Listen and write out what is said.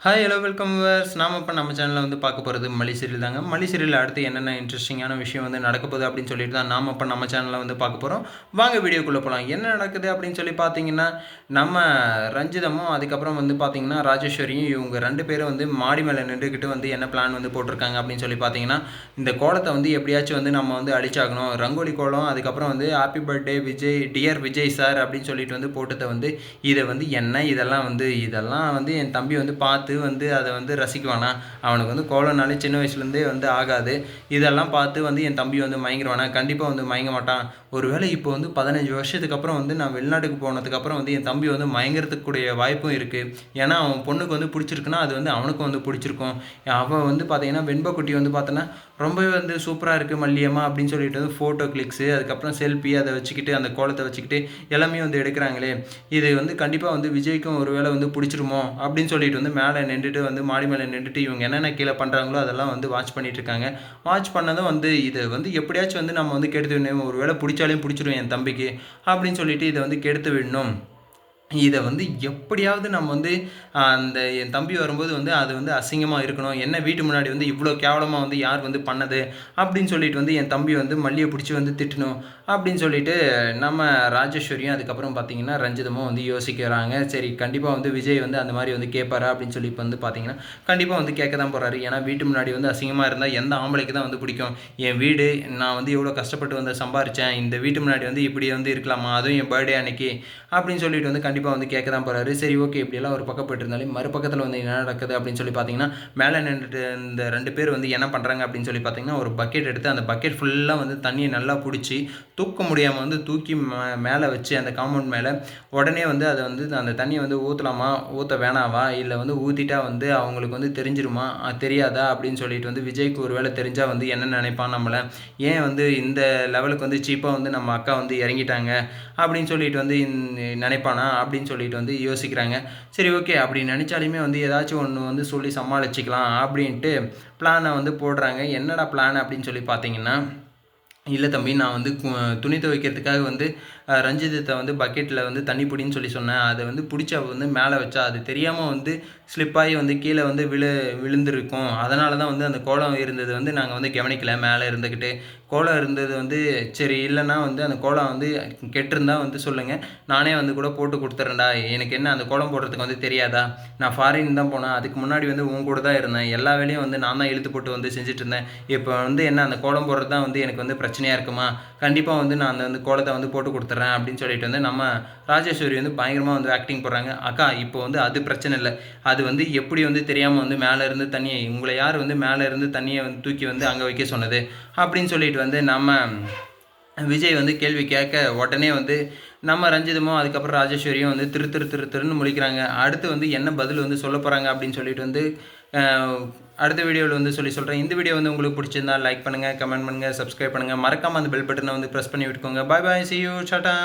Hi hello welcome viewers. நாம இப்போ நம்ம சேனலில் வந்து பார்க்க போகிறது மல்லி சீரியல் தாங்க. மல்லி சீரியல் அடுத்து என்னென்ன இன்ட்ரெஸ்டிங்கான விஷயம் வந்து நடக்க போகுது அப்படின்னு சொல்லிட்டு தான் நாம் இப்போ நம்ம சேனலில் வந்து பார்க்க போகிறோம். வாங்க வீடியோக்குள்ளே போகலாம். என்ன நடக்குது அப்படின்னு சொல்லி பார்த்தீங்கன்னா, நம்ம ரஞ்சிதமும் அதுக்கப்புறம் வந்து பார்த்தீங்கன்னா ராஜேஸ்வரியும் இவங்க 2 பேரும் வந்து மாடி மேலே நின்றுக்கிட்டு வந்து என்ன பிளான் வந்து போட்டிருக்காங்க அப்படின்னு சொல்லி பார்த்தீங்கன்னா, இந்த கோலத்தை வந்து எப்படியாச்சும் வந்து நம்ம வந்து அடிச்சாகணும். ரங்கோலி கோலம், அதுக்கப்புறம் வந்து happy birthday Vijay, dear Vijay sir அப்படின்னு சொல்லிட்டு வந்து போட்டதை வந்து இதை வந்து என்ன இதெல்லாம் வந்து என் தம்பி வந்து பார்த்து வந்து அதை வந்து ரசிக்குவானா? அவனுக்கு வந்து கோலம்னாலே சின்ன வயசுலேருந்தே வந்து ஆகாது. இதெல்லாம் பார்த்து வந்து என் தம்பி வந்து மயங்கிருவானா? கண்டிப்பாக வந்து மயங்க மாட்டான். ஒருவேளை இப்போ வந்து 15 வருஷத்துக்கு அப்புறம் வந்து நான் வெளிநாட்டுக்கு போனதுக்கப்புறம் வந்து என் தம்பி வந்து மயங்கிறதுக்கு கூடிய வாய்ப்பும் இருக்குது. ஏன்னா அவன் பொண்ணுக்கு வந்து பிடிச்சிருக்குன்னா அது வந்து அவனுக்கும் வந்து பிடிச்சிருக்கும். அவன் வந்து பார்த்தீங்கன்னா வெண்பக்குட்டி வந்து பார்த்தோன்னா ரொம்பவே வந்து சூப்பராக இருக்குது மல்லியம்மா அப்படின்னு சொல்லிட்டு வந்து ஃபோட்டோ கிளிக்ஸு, அதுக்கப்புறம் செல்ஃபி அதை வச்சுக்கிட்டு அந்த கோலத்தை வச்சுக்கிட்டு எல்லாமே வந்து எடுக்கிறாங்களே. இது வந்து கண்டிப்பாக வந்து விஜய்க்கும் ஒரு வேளை வந்து பிடிச்சிருமோ அப்படின்னு சொல்லிட்டு வந்து மேலே நின்றுட்டு வந்து மாடி மேலே நின்றுட்டு இவங்க என்னென்ன கீழே பண்ணுறாங்களோ அதெல்லாம் வந்து வாட்ச் பண்ணிட்டு இருக்காங்க. வாட்ச் பண்ணதும் வந்து இதை வந்து எப்படியாச்சும் வந்து நம்ம வந்து கெடுத்து விடணும். ஒரு வேளை பிடிச்சாலையும் பிடிச்சிரும் என் தம்பிக்கு அப்படின்னு சொல்லிட்டு இதை வந்து கெடுத்து விடணும். இதை வந்து எப்படியாவது நம்ம வந்து அந்த என் தம்பி வரும்போது வந்து அது வந்து அசிங்கமாக இருக்கணும். என்ன வீட்டு முன்னாடி வந்து இவ்வளோ கேவலமாக வந்து யார் வந்து பண்ணது அப்படின்னு சொல்லிட்டு வந்து என் தம்பி வந்து மல்லியை பிடிச்சி வந்து திட்டணும் அப்படின்னு சொல்லிட்டு நம்ம ராஜேஸ்வரியும் அதுக்கப்புறம் பார்த்தீங்கன்னா ரஞ்சிதமும் வந்து யோசிக்கிறாங்க. சரி, கண்டிப்பாக வந்து விஜய் வந்து அந்த மாதிரி வந்து கேட்பாரா அப்படின்னு சொல்லி இப்போ வந்து பார்த்தீங்கன்னா கண்டிப்பாக வந்து கேட்க தான் போகிறாரு. ஏன்னா வீட்டு முன்னாடி வந்து அசிங்கமாக இருந்தால் எந்த ஆம்பளைக்கு தான் வந்து பிடிக்கும்? என் வீடு, நான் வந்து எவ்வளோ கஷ்டப்பட்டு வந்து சம்பாரித்தேன், இந்த வீட்டு முன்னாடி வந்து இப்படி வந்து இருக்கலாமா, அதுவும் என் பர்த்டே அன்னைக்கு அப்படின்னு சொல்லிட்டு வந்து கண்டிப்பாக வந்து கேட்க தான் போகிறாரு. சரி, ஓகே, இப்படியெல்லாம் ஒரு பக்கம் போயிட்டு இருந்தாலும் மறுபக்கத்தில் வந்து என்ன நடக்குது அப்படின்னு சொல்லி பார்த்தீங்கன்னா, மேலே நின்றுட்டு இந்த 2 பேர் வந்து என்ன பண்ணுறாங்க அப்படின்னு சொல்லி பார்த்தீங்கன்னா, ஒரு பக்கெட் எடுத்து அந்த பக்கெட் ஃபுல்லாக வந்து தண்ணியை நல்லா பிடிச்சி தூக்க முடியாமல் வந்து தூக்கி மேலே வச்சு அந்த காம்பவுண்ட் மேலே உடனே வந்து அதை வந்து அந்த தண்ணியை வந்து ஊற்றலாமா, ஊற்ற வேணாவா, இல்லை வந்து ஊற்றிட்டா வந்து அவங்களுக்கு வந்து தெரிஞ்சிருமா, தெரியாதா அப்படின்னு சொல்லிட்டு வந்து விஜய்க்கு ஒரு வேளை தெரிஞ்சால் வந்து என்ன நினைப்பான் நம்மளை, ஏன் வந்து இந்த லெவலுக்கு வந்து சீப்பாக வந்து நம்ம அக்கா வந்து இறங்கிட்டாங்க அப்படின்னு சொல்லிட்டு வந்து நினைப்பானா அப்படின்னு சொல்லிட்டு வந்து யோசிக்கிறாங்க. சரி, ஓகே, அப்படி நினச்சாலுமே வந்து ஏதாச்சும் ஒன்று வந்து சொல்லி சமாளிச்சிக்கலாம் அப்படின்ட்டு பிளானை வந்து போடுறாங்க. என்னடா பிளான் அப்படின்னு சொல்லி பார்த்தீங்கன்னா, இல்லை தம்பி, நான் வந்து துணி துவைக்கிறதுக்காக வந்து ரஞ்சிதத்தை வந்து பக்கெட்டில் வந்து தண்ணி பிடின்னு சொல்லி சொன்னேன். அதை வந்து பிடிச்சி அவள் வந்து மேலே வச்சா அது தெரியாமல் வந்து ஸ்லிப்பாகி வந்து கீழே வந்து விழுந்திருக்கும். அதனால தான் வந்து அந்த கோலம் இருந்தது வந்து நாங்கள் வந்து கவனிக்கல. மேலே இருந்துக்கிட்டு கோலம் இருந்தது வந்து சரி, இல்லைன்னா வந்து அந்த கோலம் வந்து கெட்டிருந்தா வந்து சொல்லுங்கள், நானே வந்து கூட போட்டு கொடுத்துட்றேன்டா. எனக்கு என்ன அந்த கோலம் போடுறதுக்கு வந்து தெரியாதா? நான் ஃபாரின் தான் போனேன், அதுக்கு முன்னாடி வந்து உன் கூட தான் இருந்தேன், எல்லா வேலையும் வந்து நான் தான் இழுத்து போட்டு வந்து செஞ்சுட்டு இருந்தேன். இப்போ வந்து என்ன அந்த கோலம் போடுறது தான் வந்து எனக்கு வந்து பிரச்சனையாக இருக்குமா? கண்டிப்பாக வந்து நான் அந்த வந்து கோலத்தை வந்து போட்டு கொடுத்துட்றேன் அப்படின்னு சொல்லிட்டு வந்து நம்ம ராஜேஸ்வரி வந்து பயங்கரமாக வந்து ஆக்டிங் போடுறாங்க. அக்கா, இப்போ வந்து அது பிரச்சனை இல்லை, அது வந்து எப்படி வந்து தெரியாமல் வந்து மேலே இருந்து தண்ணியை உங்களை யார் வந்து மேலே இருந்து தண்ணியை வந்து தூக்கி வந்து அங்கே வைக்க சொன்னது அப்படின்னு சொல்லிட்டு வந்து நம்ம விஜய் வந்து கேள்வி கேட்க உடனே வந்து நம்ம ரஞ்சிதமும் அதுக்கப்புறம் ராஜேஸ்வரியும் வந்து திருன்னு முழிக்கிறாங்க. அடுத்து வந்து என்ன பதில் வந்து சொல்ல போகிறாங்க அப்படின்னு சொல்லிட்டு வந்து அடுத்த வீடியோவில் வந்து சொல்கிறேன். இந்த வீடியோ வந்து உங்களுக்கு பிடிச்சிருந்தா லைக் பண்ணுங்கள், கமெண்ட் பண்ணுங்கள், சப்ஸ்கிரைப் பண்ணுங்கள், மறக்காமல் அந்த பெல் பட்டனை வந்து ப்ரெஸ் பண்ணி விட்டுக்கோங்க. பாய் பாய், see you, டாடா.